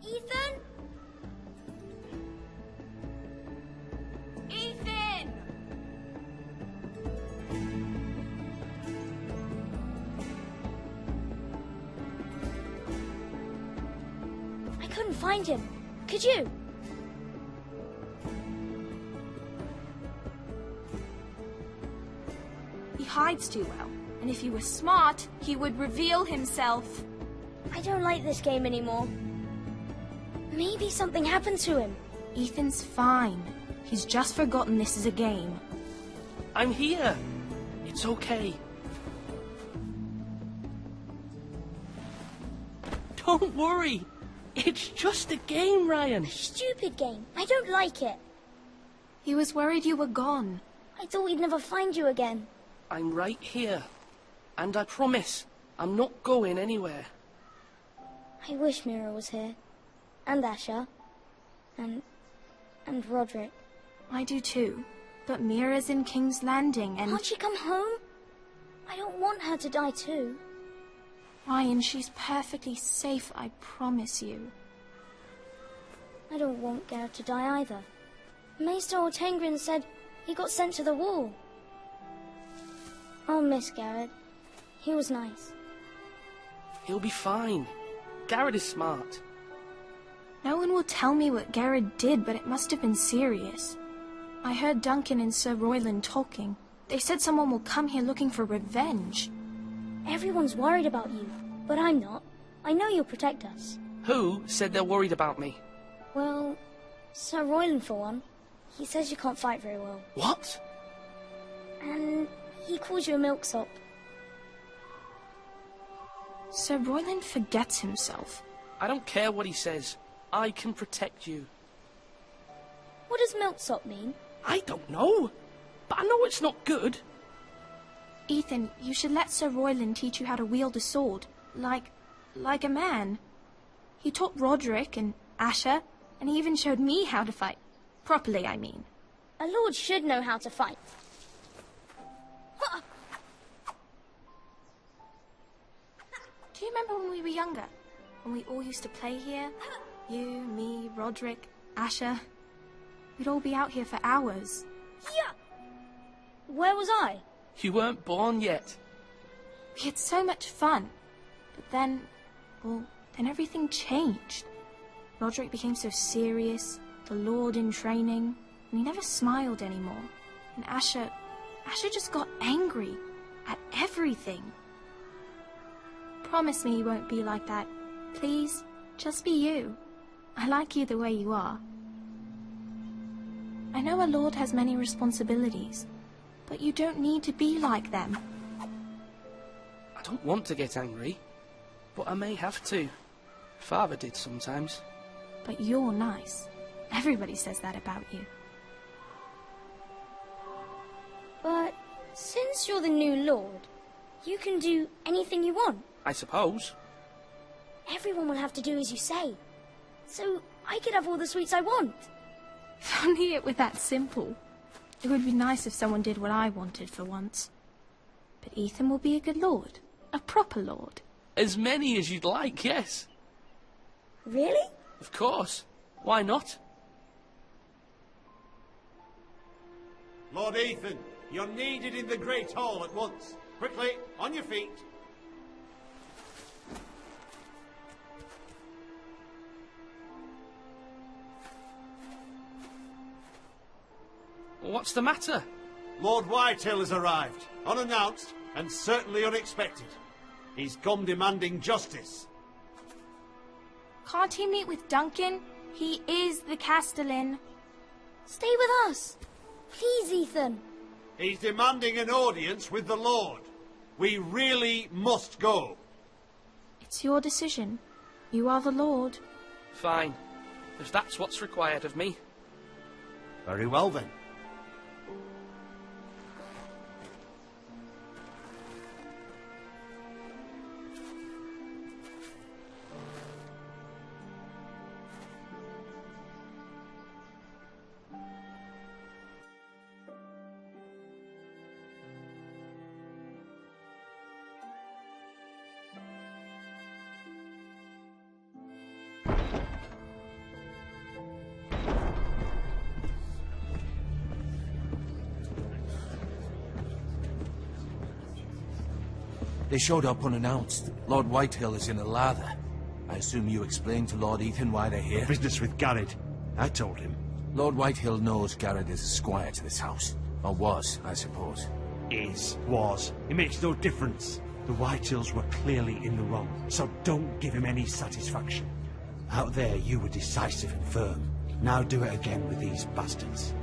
Ethan? Ethan! I couldn't find him. Could you? He hides too well, and if he were smart, he would reveal himself. I don't like this game anymore. Maybe something happened to him. Ethan's fine. He's just forgotten this is a game. I'm here. It's okay. Don't worry. It's just a game, Ryan. Stupid game. I don't like it. He was worried you were gone. I thought we'd never find you again. I'm right here. And I promise, I'm not going anywhere. I wish Mira was here. And Asher. And Roderick. I do too. But Mira's in King's Landing and... Can't she come home? I don't want her to die too. Ryan, she's perfectly safe, I promise you. I don't want Garrett to die either. Maester Ortengrin said he got sent to the wall. I'll miss Garrett. He was nice. He'll be fine. Garrett is smart. No one will tell me what Garrett did, but it must have been serious. I heard Duncan and Sir Royland talking. They said someone will come here looking for revenge. Everyone's worried about you, but I'm not. I know you'll protect us. Who said they're worried about me? Well, Sir Royland for one. He says you can't fight very well. What? And he calls you a milksop. Sir Royland forgets himself. I don't care what he says. I can protect you. What does milksop mean? I don't know. But I know it's not good. Ethan, you should let Sir Royland teach you how to wield a sword. Like a man. He taught Roderick and Asher, and he even showed me how to fight. Properly, I mean. A lord should know how to fight. Do you remember when we were younger? When we all used to play here? You, me, Roderick, Asher. We'd all be out here for hours. Yeah. Where was I? You weren't born yet. We had so much fun. But then, well, then everything changed. Roderick became so serious, the Lord in training, and he never smiled anymore. And Asher just got angry at everything. Promise me you won't be like that. Please, just be you. I like you the way you are. I know a lord has many responsibilities, but you don't need to be like them. I don't want to get angry, but I may have to. Father did sometimes. But you're nice. Everybody says that about you. But since you're the new lord, you can do anything you want. I suppose. Everyone will have to do as you say. So I could have all the sweets I want. If only it were that simple. It would be nice if someone did what I wanted for once. But Ethan will be a good lord. A proper lord. As many as you'd like, yes. Really? Of course. Why not? Lord Ethan, you're needed in the Great Hall at once. Quickly, on your feet. What's the matter? Lord Whitetail has arrived, unannounced and certainly unexpected. He's come demanding justice. Can't he meet with Duncan? He is the Castellan. Stay with us. Please, Ethan. He's demanding an audience with the Lord. We really must go. It's your decision. You are the lord. Fine. If that's what's required of me. Very well then. They showed up unannounced. Lord Whitehill is in a lather. I assume you explained to Lord Ethan why they're here? Business with Garrett. I told him. Lord Whitehill knows Garrett is a squire to this house. Or was, I suppose. Was. It makes no difference. The Whitehills were clearly in the wrong, so don't give him any satisfaction. Out there, you were decisive and firm. Now do it again with these bastards.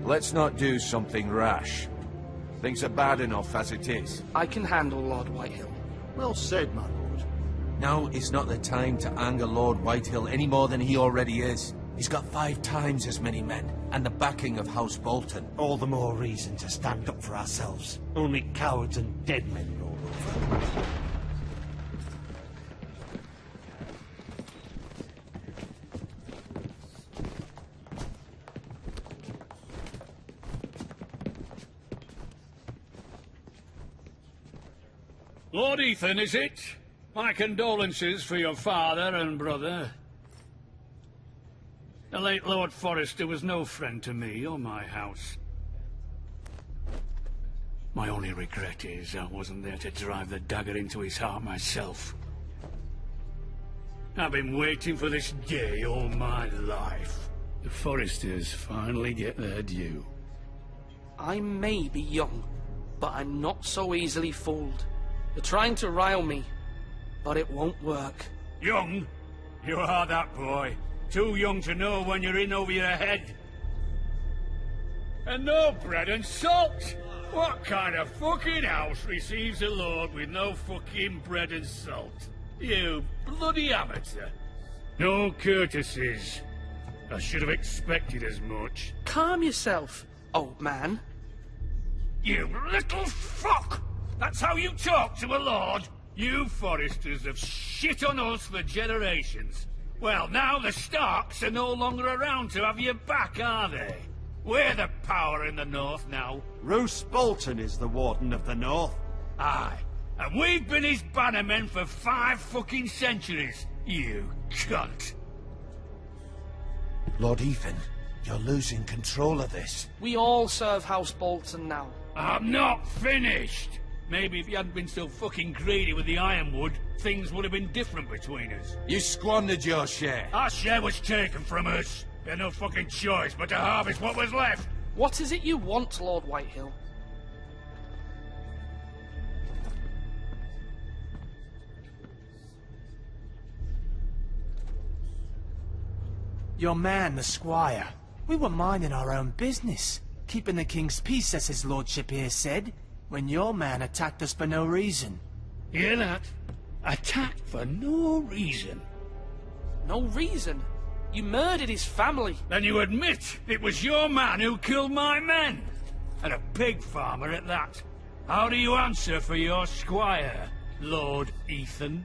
Let's not do something rash. Things are bad enough as it is. I can handle Lord Whitehill. Well said, my lord. Now is not the time to anger Lord Whitehill any more than he already is. He's got 5 times as many men, and the backing of House Bolton. All the more reason to stand up for ourselves. Only cowards and dead men roll over. Lord Ethan, is it? My condolences for your father and brother. The late Lord Forrester was no friend to me or my house. My only regret is I wasn't there to drive the dagger into his heart myself. I've been waiting for this day all my life. The Forresters finally get their due. I may be young, but I'm not so easily fooled. They're trying to rile me, but it won't work. Young? You are that boy. Too young to know when you're in over your head. And no bread and salt! What kind of fucking house receives a lord with no fucking bread and salt? You bloody amateur. No courtesies. I should have expected as much. Calm yourself, old man. You little fuck! That's how you talk to a lord? You Forresters have shit on us for generations. Well, now the Starks are no longer around to have your back, are they? We're the power in the north now. Roose Bolton is the Warden of the North. Aye. And we've been his bannermen for 5 fucking centuries, you cunt. Lord Ethan, you're losing control of this. We all serve House Bolton now. I'm not finished. Maybe if you hadn't been so fucking greedy with the ironwood, things would have been different between us. You squandered your share. Our share was taken from us. We had no fucking choice but to harvest what was left. What is it you want, Lord Whitehill? Your man, the squire. We were minding our own business, keeping the king's peace, as his lordship here said, when your man attacked us for no reason. Hear that? Attacked for no reason. No reason? You murdered his family. Then you admit it was your man who killed my men? And a pig farmer at that. How do you answer for your squire, Lord Ethan?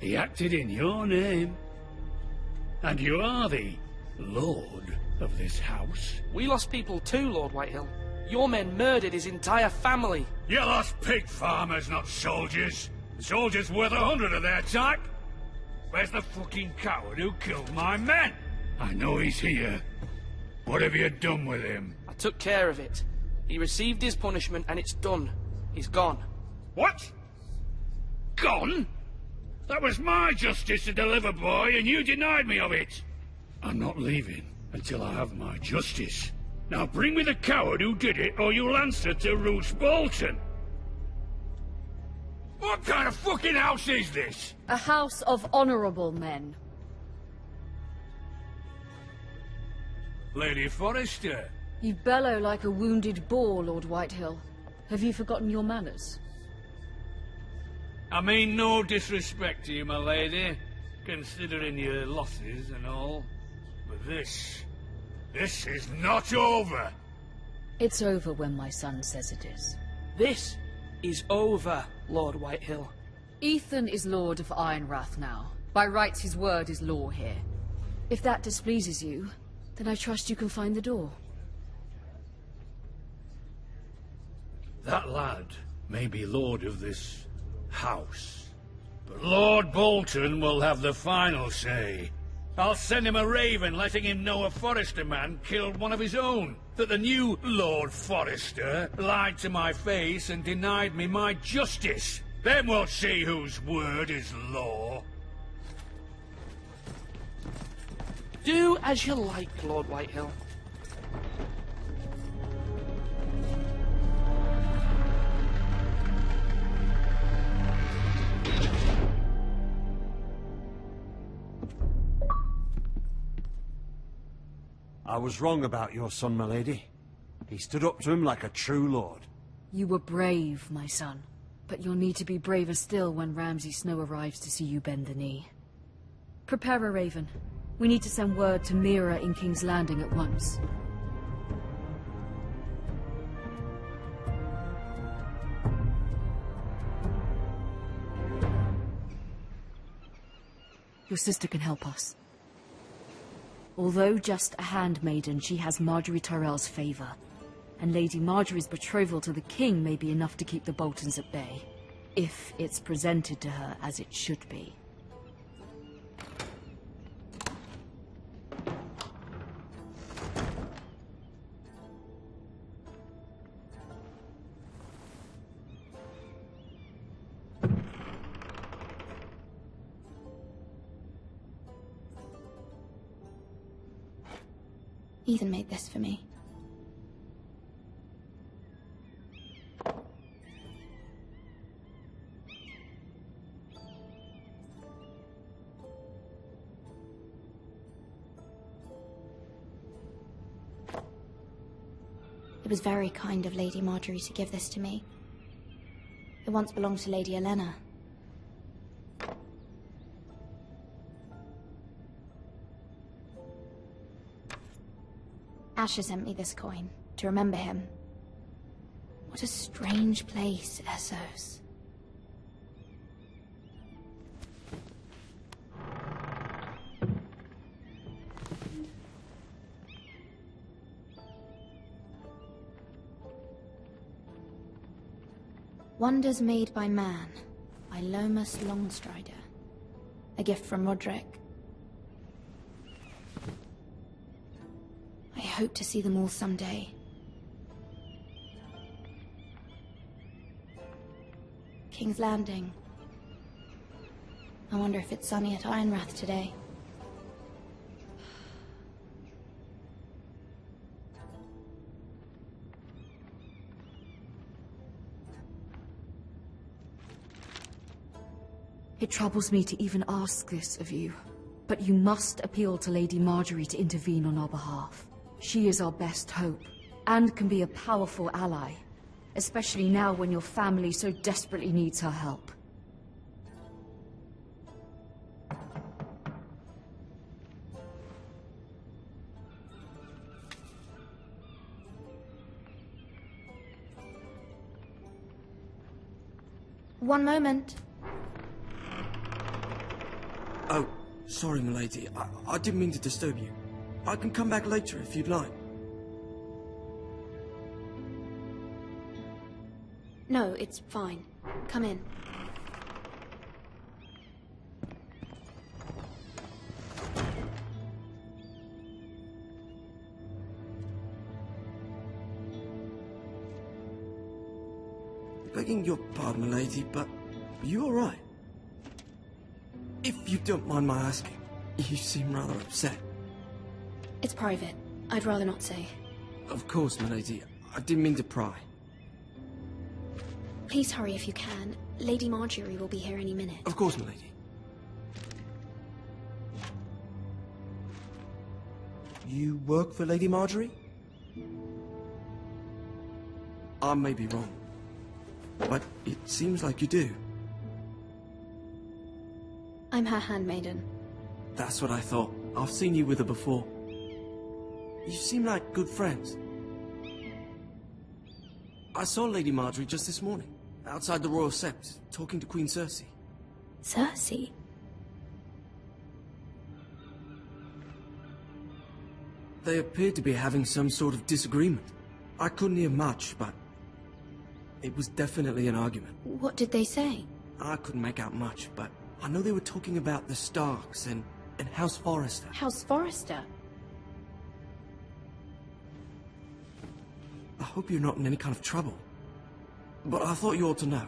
He acted in your name. And you are the lord of this house. We lost people too, Lord Whitehill. Your men murdered his entire family. You lost pig farmers, not soldiers. Soldiers worth 100 of their type. Where's the fucking coward who killed my men? I know he's here. What have you done with him? I took care of it. He received his punishment and it's done. He's gone. What? Gone? That was my justice to deliver, boy, and you denied me of it. I'm not leaving until I have my justice. Now bring me the coward who did it, or you'll answer to Roose Bolton. What kind of fucking house is this? A house of honorable men. Lady Forrester. You bellow like a wounded boar, Lord Whitehill. Have you forgotten your manners? I mean no disrespect to you, my lady, considering your losses and all. But this is not over. It's over when my son says it is. This is over, Lord Whitehill. Ethan is Lord of Ironrath now. By rights, his word is law here. If that displeases you, then I trust you can find the door. That lad may be lord of this house, but Lord Bolton will have the final say. I'll send him a raven letting him know a Forrester man killed one of his own, that the new Lord Forrester lied to my face and denied me my justice. Then we'll see whose word is law. Do as you like, Lord Whitehill. I was wrong about your son, my lady. He stood up to him like a true lord. You were brave, my son. But you'll need to be braver still when Ramsay Snow arrives to see you bend the knee. Prepare a raven. We need to send word to Mira in King's Landing at once. Your sister can help us. Although just a handmaiden, she has Marjorie Tyrell's favor. And Lady Marjorie's betrothal to the king may be enough to keep the Boltons at bay. If it's presented to her as it should be. Ethan made this for me. It was very kind of Lady Marjorie to give this to me. It once belonged to Lady Olenna. Asher sent me this coin, to remember him. What a strange place, Essos. Wonders Made by Man, by Lomas Longstrider. A gift from Roderick. I hope to see them all someday. King's Landing. I wonder if it's sunny at Ironrath today. It troubles me to even ask this of you, but you must appeal to Lady Marjorie to intervene on our behalf. She is our best hope, and can be a powerful ally, especially now when your family so desperately needs her help. One moment. Oh, sorry, milady. I didn't mean to disturb you. I can come back later if you'd like. No, it's fine. Come in. Begging your pardon, milady, but are you alright? If you don't mind my asking, you seem rather upset. It's private. I'd rather not say. Of course, milady. I didn't mean to pry. Please hurry if you can. Lady Marjorie will be here any minute. Of course, milady. You work for Lady Marjorie? I may be wrong, but it seems like you do. I'm her handmaiden. That's what I thought. I've seen you with her before. You seem like good friends. I saw Lady Marjorie just this morning, outside the Royal Sept, talking to Queen Cersei. Cersei? They appeared to be having some sort of disagreement. I couldn't hear much, but it was definitely an argument. What did they say? I couldn't make out much, but I know they were talking about the Starks and House Forrester. House Forrester? I hope you're not in any kind of trouble. But I thought you ought to know.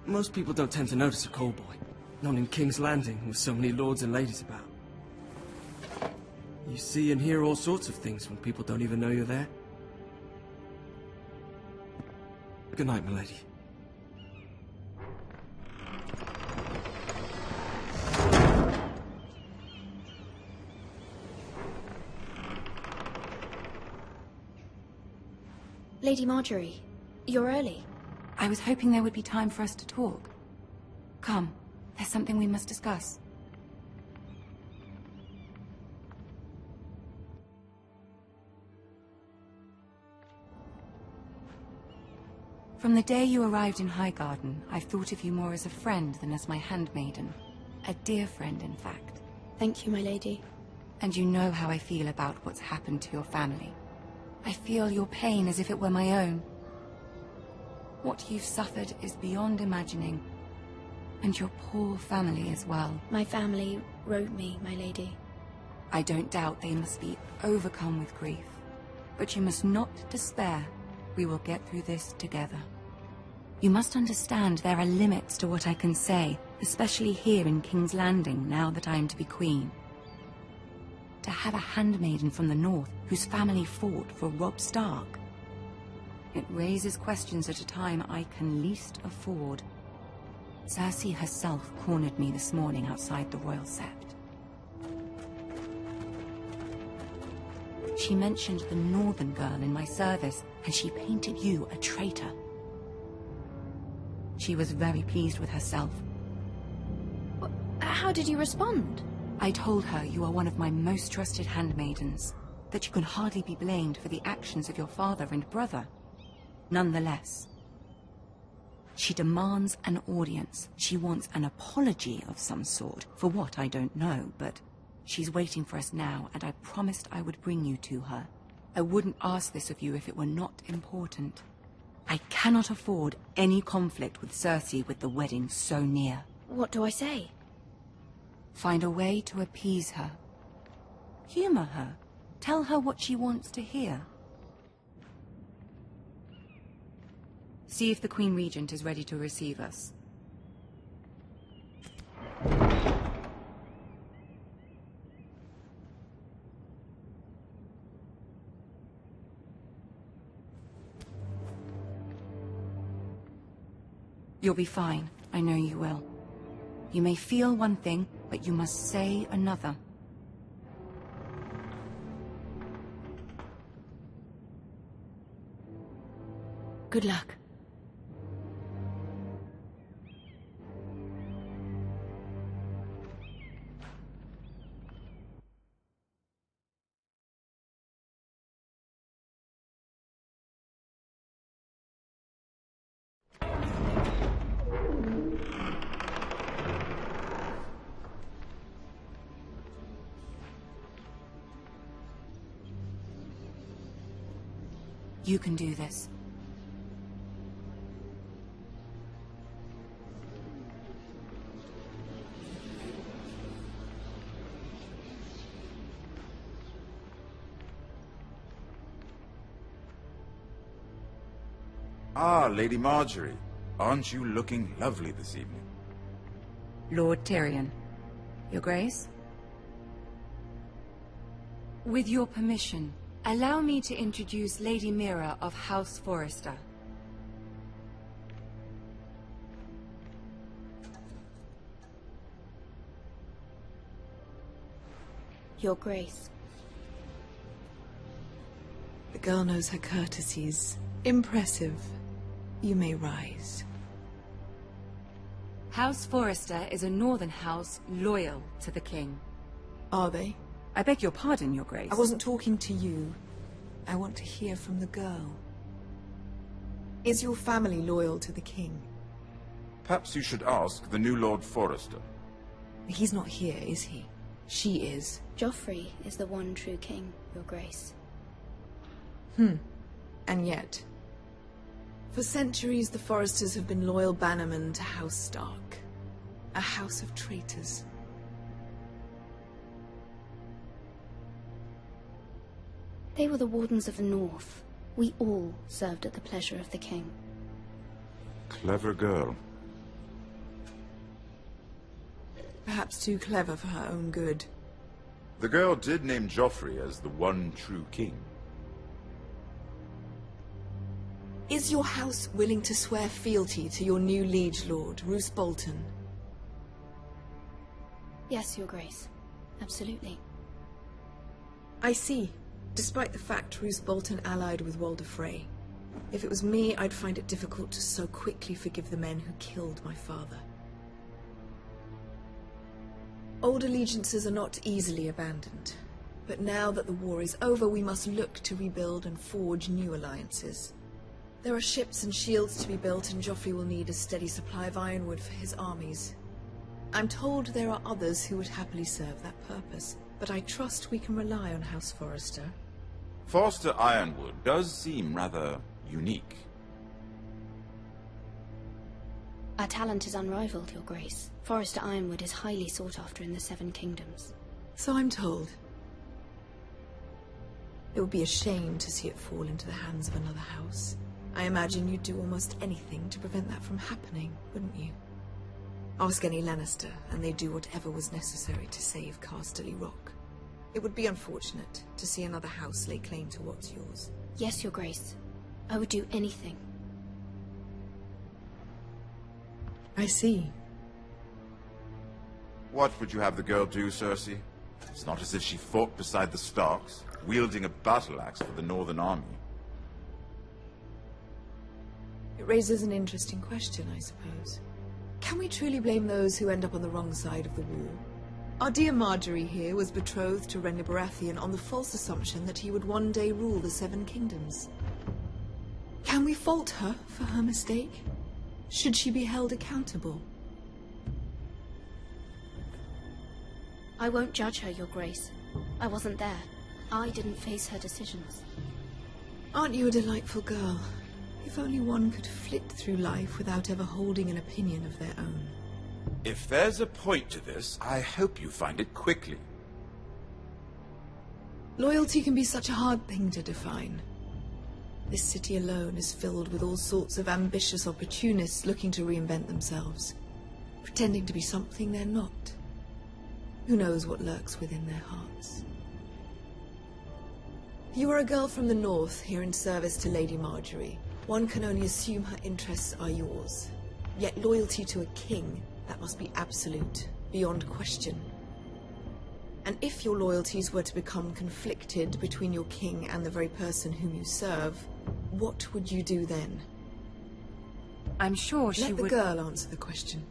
Most people don't tend to notice a callboy. Not in King's Landing, with so many lords and ladies about. You see and hear all sorts of things when people don't even know you're there. Good night, milady. Lady Marjorie, you're early. I was hoping there would be time for us to talk. Come, there's something we must discuss. From the day you arrived in Highgarden, I've thought of you more as a friend than as my handmaiden. A dear friend, in fact. Thank you, my lady. And you know how I feel about what's happened to your family. I feel your pain as if it were my own. What you've suffered is beyond imagining. And your poor family as well. My family wrote me, my lady. I don't doubt they must be overcome with grief. But you must not despair. We will get through this together. You must understand there are limits to what I can say, especially here in King's Landing, now that I am to be queen. To have a handmaiden from the north whose family fought for Robb Stark. It raises questions at a time I can least afford. Cersei herself cornered me this morning outside the Royal Sept. She mentioned the northern girl in my service, and she painted you a traitor. She was very pleased with herself. How did you respond? I told her you are one of my most trusted handmaidens, that you can hardly be blamed for the actions of your father and brother. Nonetheless, she demands an audience. She wants an apology of some sort, for what I don't know, but she's waiting for us now, and I promised I would bring you to her. I wouldn't ask this of you if it were not important. I cannot afford any conflict with Cersei with the wedding so near. What do I say? Find a way to appease her. Humor her. Tell her what she wants to hear. See if the Queen Regent is ready to receive us. You'll be fine. I know you will. You may feel one thing, but you must say another. Good luck. You can do this. Ah, Lady Marjorie. Aren't you looking lovely this evening? Lord Tyrion. Your Grace? With your permission, allow me to introduce Lady Mira of House Forrester. Your Grace. The girl knows her courtesies. Impressive. You may rise. House Forrester is a northern house loyal to the king. Are they? I beg your pardon, Your Grace. I wasn't talking to you. I want to hear from the girl. Is your family loyal to the king? Perhaps you should ask the new Lord Forrester. He's not here, is he? She is. Joffrey is the one true king, Your Grace. And yet, for centuries the Forresters have been loyal bannermen to House Stark. A house of traitors. They were the Wardens of the North. We all served at the pleasure of the king. Clever girl. Perhaps too clever for her own good. The girl did name Joffrey as the one true king. Is your house willing to swear fealty to your new liege lord, Roose Bolton? Yes, Your Grace. Absolutely. I see. Despite the fact Roose Bolton allied with Walder Frey. If it was me, I'd find it difficult to so quickly forgive the men who killed my father. Old allegiances are not easily abandoned. But now that the war is over, we must look to rebuild and forge new alliances. There are ships and shields to be built, and Joffrey will need a steady supply of ironwood for his armies. I'm told there are others who would happily serve that purpose, but I trust we can rely on House Forrester. Forrester Ironwood does seem rather unique. Our talent is unrivaled, Your Grace. Forrester Ironwood is highly sought after in the Seven Kingdoms. So I'm told. It would be a shame to see it fall into the hands of another house. I imagine you'd do almost anything to prevent that from happening, wouldn't you? Ask any Lannister, and they'd do whatever was necessary to save Casterly Rock. It would be unfortunate to see another house lay claim to what's yours. Yes, Your Grace. I would do anything. I see. What would you have the girl do, Cersei? It's not as if she fought beside the Starks, wielding a battle axe for the Northern Army. It raises an interesting question, I suppose. Can we truly blame those who end up on the wrong side of the war? Our dear Marjorie here was betrothed to Rhaenyra Baratheon on the false assumption that he would one day rule the Seven Kingdoms. Can we fault her for her mistake? Should she be held accountable? I won't judge her, Your Grace. I wasn't there. I didn't face her decisions. Aren't you a delightful girl? If only one could flit through life without ever holding an opinion of their own. If there's a point to this, I hope you find it quickly. Loyalty can be such a hard thing to define. This city alone is filled with all sorts of ambitious opportunists looking to reinvent themselves, pretending to be something they're not. Who knows what lurks within their hearts? You are a girl from the north, here in service to Lady Marjorie. One can only assume her interests are yours. Yet loyalty to a king, that must be absolute, beyond question. And if your loyalties were to become conflicted between your king and the very person whom you serve, what would you do then? I'm sure she would... Let the girl answer the question.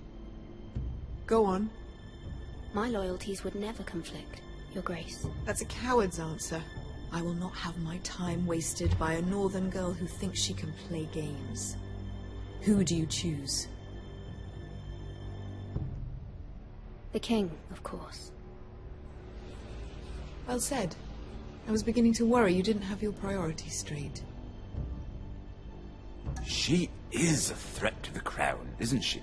Go on. My loyalties would never conflict, Your Grace. That's a coward's answer. I will not have my time wasted by a northern girl who thinks she can play games. Who do you choose? The king, of course. Well said. I was beginning to worry you didn't have your priorities straight. She is a threat to the crown, isn't she?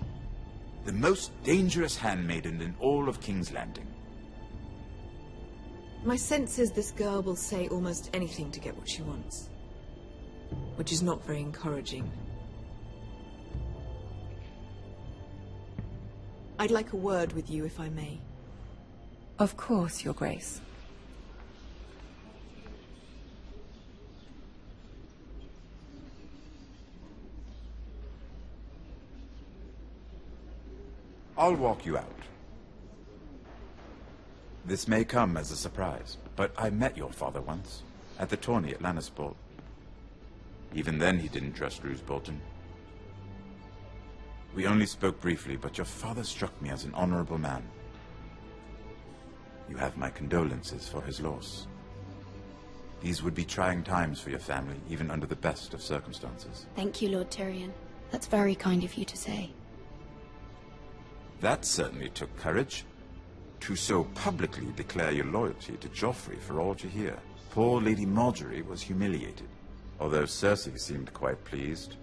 The most dangerous handmaiden in all of King's Landing. My sense is this girl will say almost anything to get what she wants. Which is not very encouraging. I'd like a word with you, if I may. Of course, Your Grace. I'll walk you out. This may come as a surprise, but I met your father once, at the tourney at Lannisport. Even then he didn't trust Roose Bolton. We only spoke briefly, but your father struck me as an honorable man. You have my condolences for his loss. These would be trying times for your family, even under the best of circumstances. Thank you, Lord Tyrion. That's very kind of you to say. That certainly took courage. To so publicly declare your loyalty to Joffrey for all to hear. Poor Lady Marjorie was humiliated, although Cersei seemed quite pleased.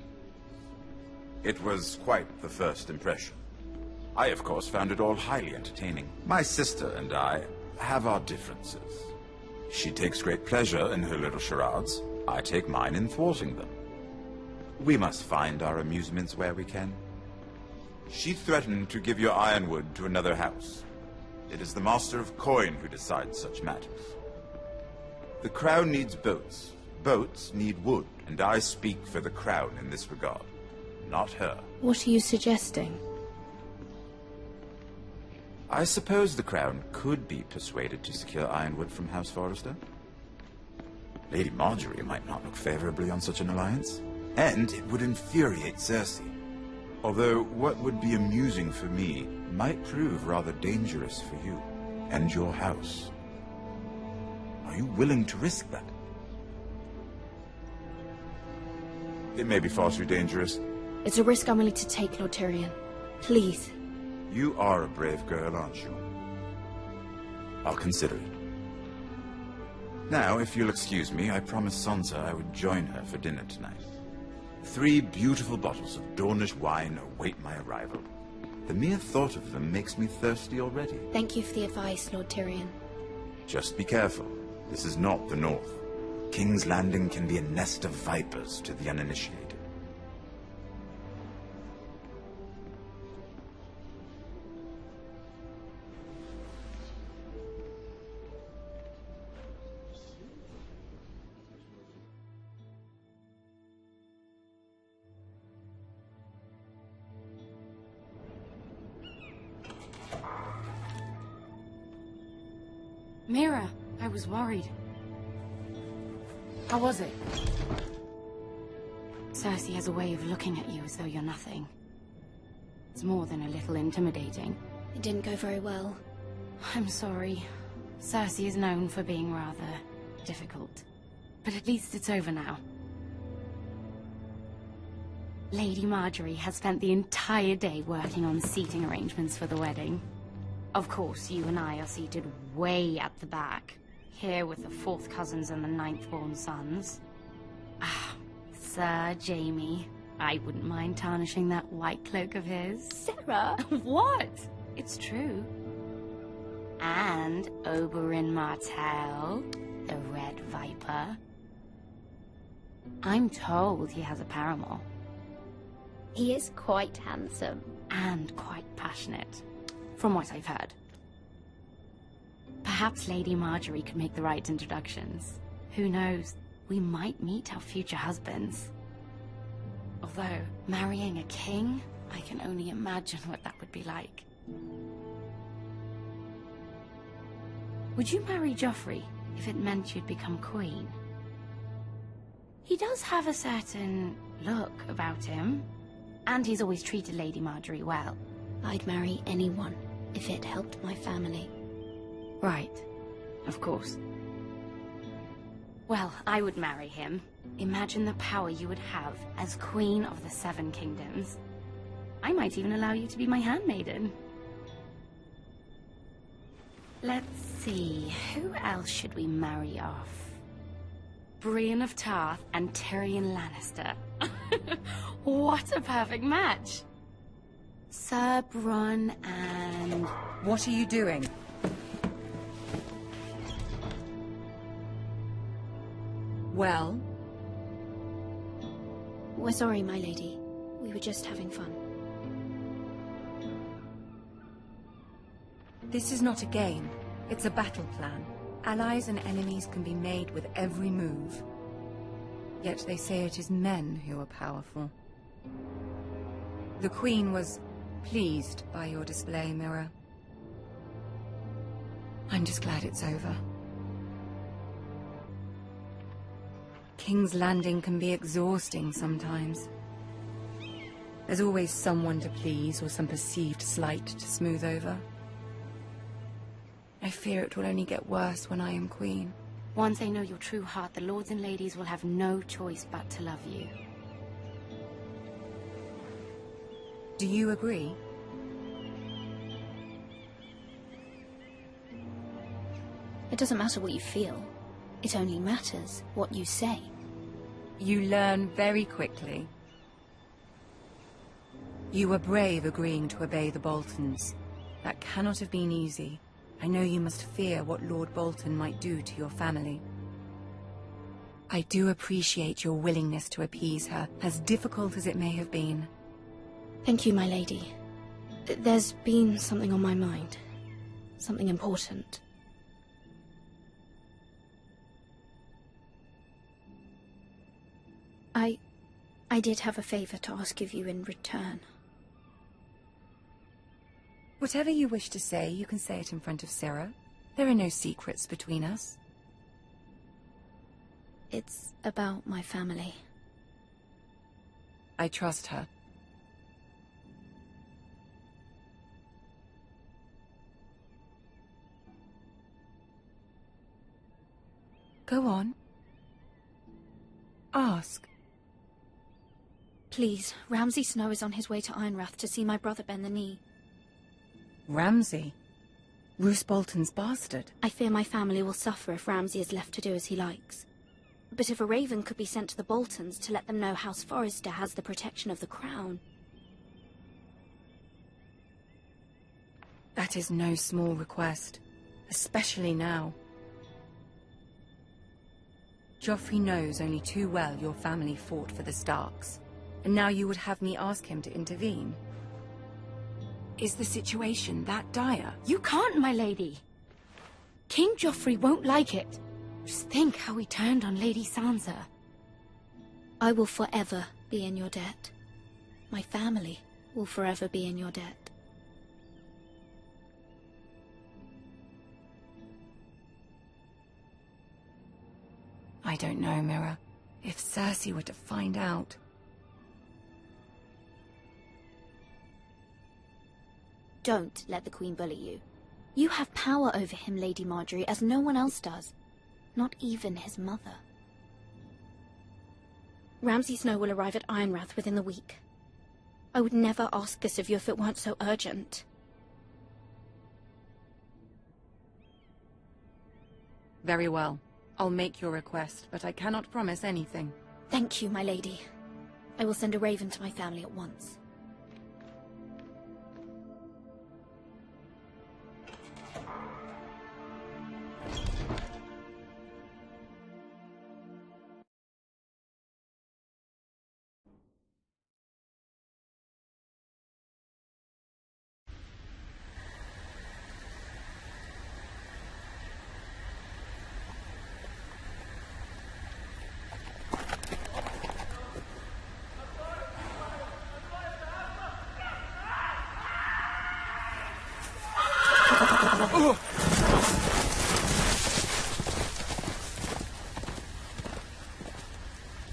It was quite the first impression. I, of course, found it all highly entertaining. My sister and I have our differences. She takes great pleasure in her little charades. I take mine in thwarting them. We must find our amusements where we can. She threatened to give your ironwood to another house. It is the Master of Coin who decides such matters. The Crown needs boats. Boats need wood, and I speak for the Crown in this regard, not her. What are you suggesting? I suppose the Crown could be persuaded to secure ironwood from House Forrester. Lady Marjorie might not look favorably on such an alliance, and it would infuriate Cersei. Although what would be amusing for me might prove rather dangerous for you and your house. Are you willing to risk that? It may be far too dangerous. It's a risk I'm willing to take, Lord Tyrion. Please. You are a brave girl, aren't you? I'll consider it. Now, if you'll excuse me, I promised Sansa I would join her for dinner tonight. 3 beautiful bottles of Dornish wine await my arrival. The mere thought of them makes me thirsty already. Thank you for the advice, Lord Tyrion. Just be careful. This is not the North. King's Landing can be a nest of vipers to the uninitiated. Mira, I was worried. How was it? Cersei has a way of looking at you as though you're nothing. It's more than a little intimidating. It didn't go very well. I'm sorry. Cersei is known for being rather difficult. But at least it's over now. Lady Marjorie has spent the entire day working on seating arrangements for the wedding. Of course, you and I are seated way at the back, here with the 4th cousins and the 9th-born sons. Ah, Sir Jaime. I wouldn't mind tarnishing that white cloak of his. Sarah! What? It's true. And Oberyn Martell, the Red Viper. I'm told he has a paramour. He is quite handsome. And quite passionate, from what I've heard. Perhaps Lady Marjorie could make the right introductions. Who knows? We might meet our future husbands. Although, marrying a king, I can only imagine what that would be like. Would you marry Joffrey if it meant you'd become queen? He does have a certain look about him, and he's always treated Lady Marjorie well. I'd marry anyone if it helped my family. Right. Of course. Well, I would marry him. Imagine the power you would have as Queen of the 7 Kingdoms. I might even allow you to be my handmaiden. Let's see, who else should we marry off? Brienne of Tarth and Tyrion Lannister. What a perfect match! Sir Bronn and... What are you doing? Well? We're sorry, my lady. We were just having fun. This is not a game. It's a battle plan. Allies and enemies can be made with every move. Yet they say it is men who are powerful. The Queen was pleased by your display, Mira. I'm just glad it's over. King's Landing can be exhausting sometimes. There's always someone to please or some perceived slight to smooth over. I fear it will only get worse when I am queen. Once they know your true heart, the lords and ladies will have no choice but to love you. Do you agree? It doesn't matter what you feel. It only matters what you say. You learn very quickly. You were brave agreeing to obey the Boltons. That cannot have been easy. I know you must fear what Lord Bolton might do to your family. I do appreciate your willingness to appease her, as difficult as it may have been. Thank you, my lady. There's been something on my mind. Something important. I did have a favor to ask of you in return. Whatever you wish to say, you can say it in front of Sarah. There are no secrets between us. It's about my family. I trust her. Go on. Ask. Please, Ramsay Snow is on his way to Ironrath to see my brother bend the knee. Ramsay? Roose Bolton's bastard? I fear my family will suffer if Ramsay is left to do as he likes. But if a raven could be sent to the Boltons to let them know House Forrester has the protection of the crown... That is no small request, especially now. Joffrey knows only too well your family fought for the Starks, and now you would have me ask him to intervene. Is the situation that dire? You can't, my lady. King Joffrey won't like it. Just think how he turned on Lady Sansa. I will forever be in your debt. My family will forever be in your debt. I don't know, Mira. If Cersei were to find out... Don't let the Queen bully you. You have power over him, Lady Marjorie, as no one else does. Not even his mother. Ramsay Snow will arrive at Ironrath within the week. I would never ask this of you if it weren't so urgent. Very well. I'll make your request, but I cannot promise anything. Thank you, my lady. I will send a raven to my family at once.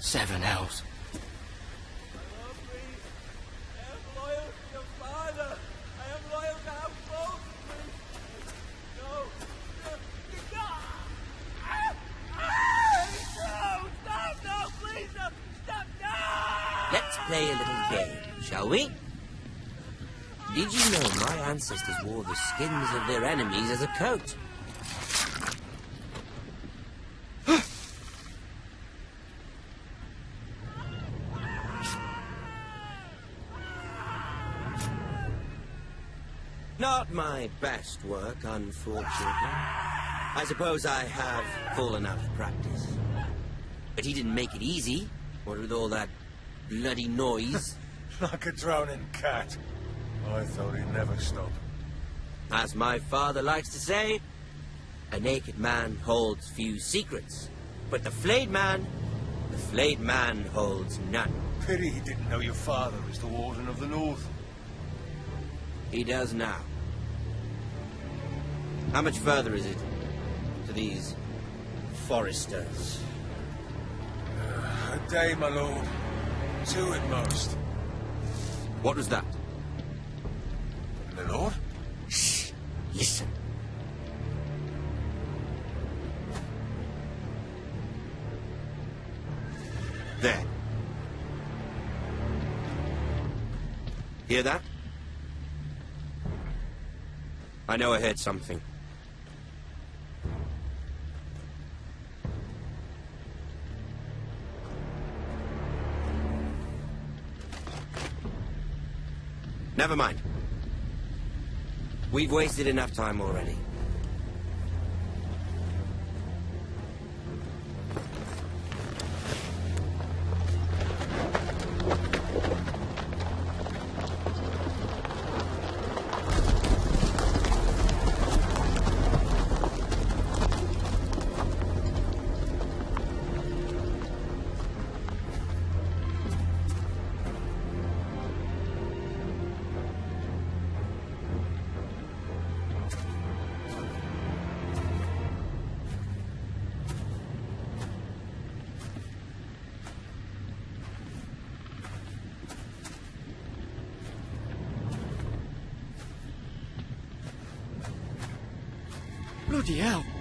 Seven hells. Let's play a little game, shall we? Did you know my ancestors wore the skins of their enemies as a coat? Not my best work, unfortunately. I suppose I have fallen out of practice. But he didn't make it easy, what with all that bloody noise. Like a drowning cat. I thought he'd never stop. As my father likes to say, a naked man holds few secrets, but the flayed man holds none. Pity he didn't know your father was the Warden of the North. He does now. How much further is it to these Forresters? A day, my lord. 2 at most. What was that? My lord? Shh! Listen. There. Hear that? I know I heard something. Never mind. We've wasted enough time already. Bloody hell!